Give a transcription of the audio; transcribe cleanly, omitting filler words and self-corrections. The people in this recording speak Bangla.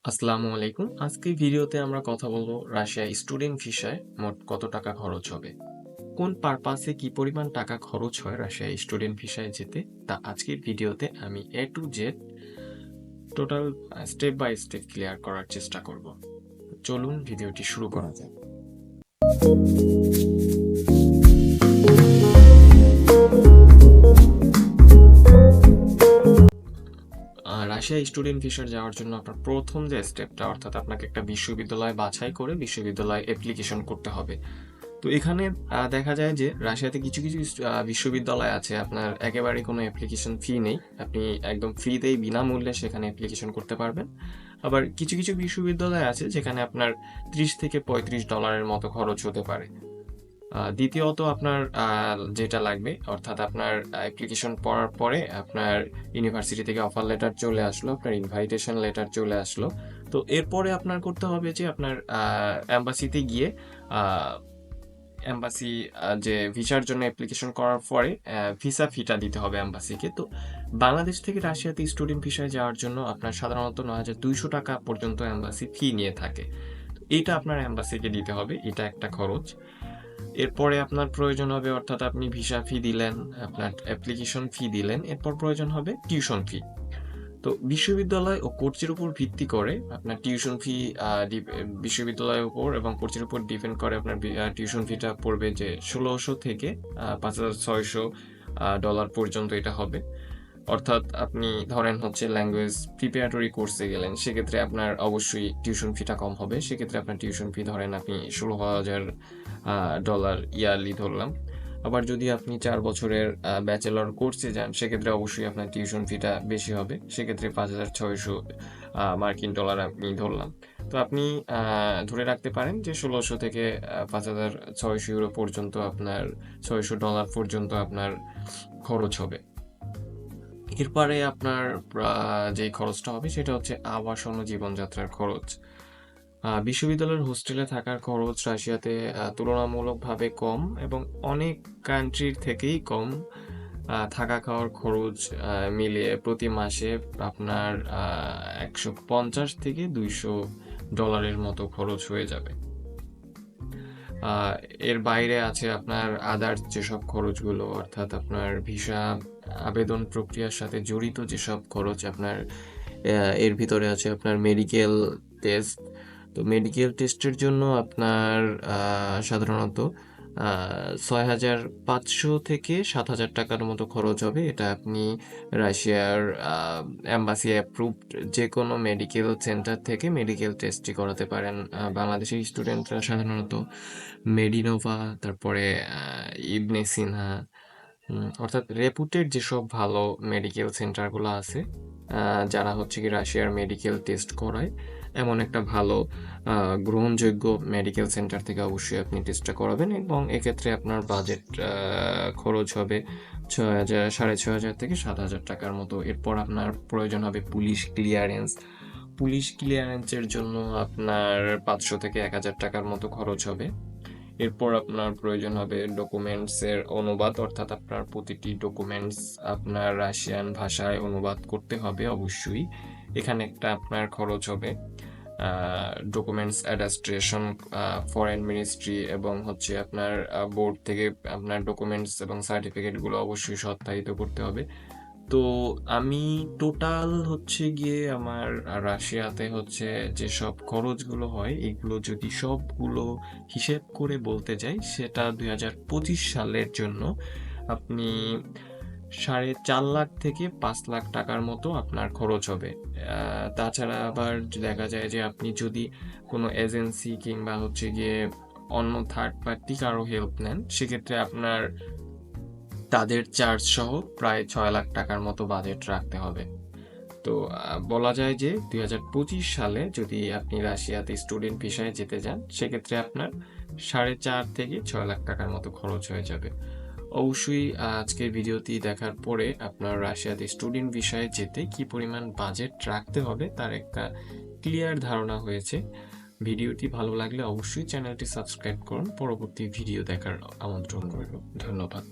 আসসালামু আলাইকুম। আজকে ভিডিওতে আমরা কথা বলবো রাশিয়া স্টুডেন্ট ভিসায় মোট কত টাকা খরচ হবে। কোন পারপাসে কি পরিমাণ টাকা খরচ হয় রাশিয়া স্টুডেন্ট ভিসায় যেতে তা আজকের ভিডিওতে আমি A to Z total step by step clear করার চেষ্টা করব। চলুন ভিডিওটি শুরু করা যাক। রাশিয়া স্টুডেন্ট ভিসার যাওয়ার জন্য আপনার প্রথম যে স্টেপটা অর্থাৎ আপনাকে একটা বিশ্ববিদ্যালয় বাছাই করে বিশ্ববিদ্যালয়ে অ্যাপ্লিকেশন করতে হবে। তো এখানে দেখা যায় যে রাশিয়াতে কিছু কিছু বিশ্ববিদ্যালয় আছে আপনার একেবারে কোনো অ্যাপ্লিকেশন ফি নেই, আপনি একদম ফ্রিতেই বিনামূল্যে সেখানে অ্যাপ্লিকেশন করতে পারবেন। আবার কিছু কিছু বিশ্ববিদ্যালয় আছে যেখানে আপনার $30 থেকে $35 মতো খরচ হতে পারে। দ্বিতীয়ত আপনার যেটা লাগবে অর্থাৎ আপনার অ্যাপ্লিকেশন পড়ার পরে আপনার ইউনিভার্সিটি থেকে অফার লেটার চলে আসলো, আপনার ইনভাইটেশন লেটার চলে আসলো। তো এরপরে আপনার করতে হবে যে আপনার অ্যাম্বাসিতে গিয়ে এম্বাসি যে ভিসার জন্য অ্যাপ্লিকেশন করার পরে ভিসা ফিটা দিতে হবে এম্বাসিকে। তো বাংলাদেশ থেকে রাশিয়াতে স্টুডেন্ট ভিসায় যাওয়ার জন্য আপনার সাধারণত ৯,২০০ টাকা পর্যন্ত এম্বাসি ফি নিয়ে থাকে। এটা আপনার এম্বাসিকে দিতে হবে, এটা একটা খরচ। এরপরে আপনার প্রয়োজন হবে অর্থাৎ আপনি ভিসা ফি দিলেন, আপনার অ্যাপ্লিকেশন ফি দিলেন, এরপর প্রয়োজন হবে টিউশন ফি। তো বিশ্ববিদ্যালয় ও কোর্সের উপর ভিত্তি করে আপনার টিউশন ফি বিশ্ববিদ্যালয়ের উপর এবং কোর্সের উপর ডিপেন্ড করে আপনার টিউশন ফিটা পড়বে যে ১৬০০ থেকে $৫,৬০০ পর্যন্ত এটা হবে। অর্থাৎ আপনি ধরেন হচ্ছে ল্যাঙ্গুয়েজ প্রিপারেটরি কোর্সে গেলেন, সেক্ষেত্রে আপনার অবশ্যই টিউশন ফিটা কম হবে। সেক্ষেত্রে আপনার টিউশন ফি ধরেন আপনি $১৬,০০০ ইয়ারলি ধরলাম। আবার যদি আপনি ৪ বছরের ব্যাচেলর কোর্সে যান, সেক্ষেত্রে অবশ্যই আপনার টিউশন ফিটা বেশি হবে। সেক্ষেত্রে $৫,৬০০ মার্কিন ডলার আমি ধরলাম। তো আপনি ধরে রাখতে পারেন যে ১৬০০ থেকে $৫,৬০০ পর্যন্ত আপনার $৬০০ পর্যন্ত আপনার খরচ হবে। এরপরে আপনার যে খরচটা হবে সেটা হচ্ছে আবাসন ও জীবনযাত্রার খরচ। বিশ্ববিদ্যালয়ের হোস্টেলে থাকার খরচ রাশিয়াতে তুলনামূলকভাবে কম এবং অনেক কান্ট্রির থেকেই কম। থাকা খাওয়ার খরচ মিলিয়ে প্রতি মাসে আপনার $১৫০ থেকে $২০০ মতো খরচ হয়ে যাবে। এর বাইরে আছে আপনার আদার্স যেসব খরচগুলো অর্থাৎ আপনার ভিসা আবেদন প্রক্রিয়ার সাথে জড়িত যেসব খরচ আপনার এর ভিতরে আছে আপনার মেডিকেল টেস্ট। তো মেডিকেল টেস্টের জন্য আপনার সাধারণত ৬,৫০০ থেকে ৭,০০০ টাকার মতো খরচ হবে। এটা আপনি রাশিয়ার এম্বাসি অ্যাপ্রুভড যে কোনো মেডিকেল সেন্টার থেকে মেডিকেল টেস্টটি করাতে পারেন। বাংলাদেশের স্টুডেন্টরা সাধারণত মেডিনোভা, তারপরে ইবনে সিনহা, অর্থাৎ রেপুটেড যেসব ভালো মেডিকেল সেন্টারগুলো আছে, যারা হচ্ছে কি রাশিয়ার মেডিকেল টেস্ট করায়, এমন একটা ভালো গ্রহণযোগ্য মেডিকেল সেন্টার থেকে অবশ্যই আপনি টেস্টটা করাবেন এবং এক্ষেত্রে আপনার বাজেট খরচ হবে ৬,০০০ ৬,৫০০ থেকে ৭,০০০ টাকার মতো। এরপর আপনার প্রয়োজন হবে পুলিশ ক্লিয়ারেন্স। পুলিশ ক্লিয়ারেন্সের জন্য আপনার ৫০০ থেকে ১,০০০ টাকার মতো খরচ হবে। এরপর আপনার প্রয়োজন হবে ডকুমেন্টসের অনুবাদ, অর্থাৎ আপনার প্রতিটি ডকুমেন্টস আপনার রাশিয়ান ভাষায় অনুবাদ করতে হবে অবশ্যই। এখানে একটা আপনার খরচ হবে। ডকুমেন্টস অ্যাডাস্ট্রেশন ফরেন মিনিস্ট্রি এবং হচ্ছে আপনার বোর্ড থেকে আপনার ডকুমেন্টস এবং সার্টিফিকেটগুলো অবশ্যই সত্যায়িত করতে হবে। তো আমি টোটাল হচ্ছে গিয়ে আমার রাশিয়াতে হচ্ছে যেসব খরচগুলো হয় এগুলো যদি সবগুলো হিসেব করে বলতে যাই, সেটা ২০২৫ সালের জন্য আপনি ৪.৫ লাখ থেকে ৫ লাখ টাকার মতো আপনার খরচ হবে। তাছাড়া আবার দেখা যায় যে আপনি যদি কোনো এজেন্সি কিংবা হচ্ছে গিয়ে অন্য থার্ড পার্টি কারো হেল্প নেন, সেক্ষেত্রে আপনার তাদের চার্জ সহ প্রায় ৬ লাখ টাকার মতো বাজেট রাখতে হবে। তো বলা যায় যে ২০২৫ সালে যদি আপনি রাশিয়াতে স্টুডেন্ট ভিসায় যেতে যান, সেক্ষেত্রে আপনার ৪.৫ থেকে ৬ লাখ টাকার মতো খরচ হয়ে যাবে। অবশ্যই আজকের ভিডিওটি দেখার পরে আপনার রাশিয়াতে স্টুডেন্ট ভিসায় যেতে কি পরিমাণ বাজেট রাখতে হবে তার একটা ক্লিয়ার ধারণা হয়েছে। ভিডিওটি ভালো লাগলে অবশ্যই চ্যানেলটি সাবস্ক্রাইব করুন। পরবর্তী ভিডিও দেখার আমন্ত্রণ রইল। ধন্যবাদ।